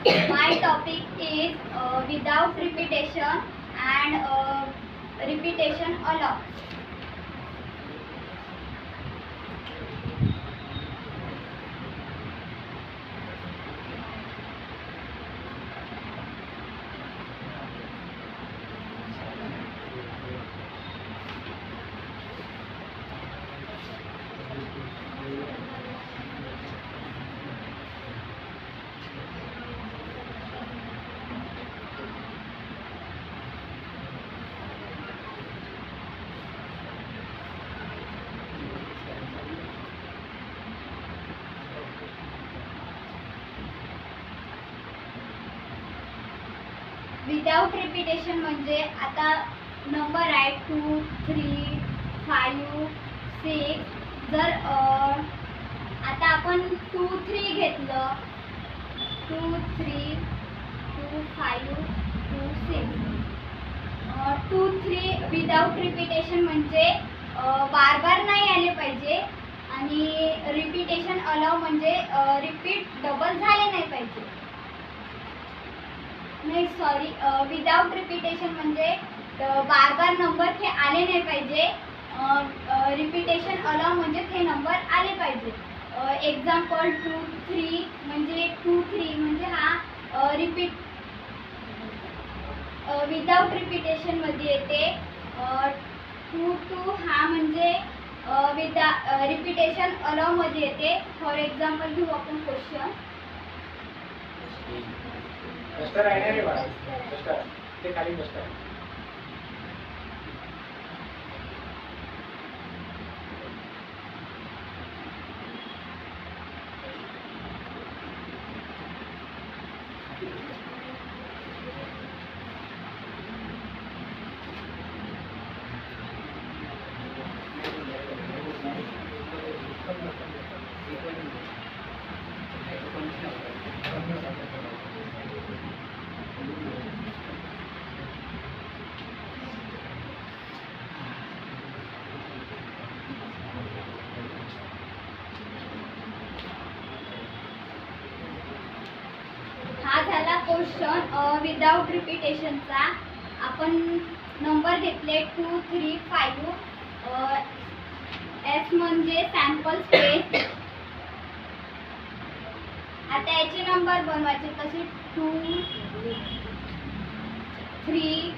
My topic is without repetition and repetition allowed. Without repetition म्हणजे आता number आहे 2, 3, 5, 6. जर आता आपण 2, 3 घेतलं, 2, 3, 2, 5, 2, 6. 2, 3 विदाउट रिपिटेशन म्हणजे बार बार नाही आले पाहिजे आणि रिपिटेशन अलाव म्हणजे रिपीट डबल झाले नाही पाहिजे. नाही सॉरी, विदाउट रिपिटेशन म्हणजे बार बार नंबर हे आले नाही पाहिजे. रिपिटेशन अलाव म्हणजे हे नंबर आले पाहिजे. एक्झाम्पल 2, 3 म्हणजे 2, 3 म्हणजे हा रिपीट विदाउट रिपिटेशन मध्ये येते. 2, 2 हा म्हणजे रिपिटेशन अलाव मध्ये येते. फॉर एक्झाम्पल घेऊ आपण क्वेश्चन. डस्टर आहे ना रे बाळा, डस्टर ते खाली डस्टर. हा झाला क्वेश्चन विदाउट रिपिटेशनचा. आपण नंबर घेतले 2, 3, 5. एस म्हणजे सॅम्पल स्पेस. आता याचे नंबर बनवायचे कसे 2, 3,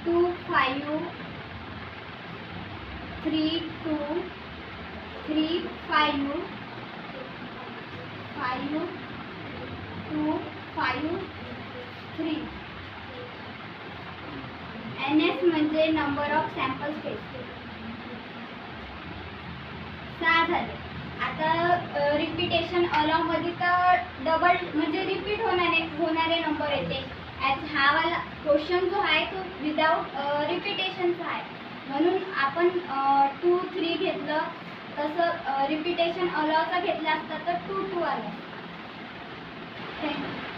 2, 5, 3, 2, 3, 5, 5, 2, 5, 3. NS म्हणजे नंबर ऑफ सॅम्पल स्पेस. 6 झाले. आता रिपिटेशन अलाव मध्ये तर डबल म्हणजे रिपीट होणारे नंबर येते. हा वाला क्वेश्चन जो आहे तो विदाउट रिपिटेशनचा आहे, म्हणून आपण 2, 3 घेतलं. तसं रिपिटेशन अलावचा घेतला असता तर 2, 2 आलं. थँक्यू.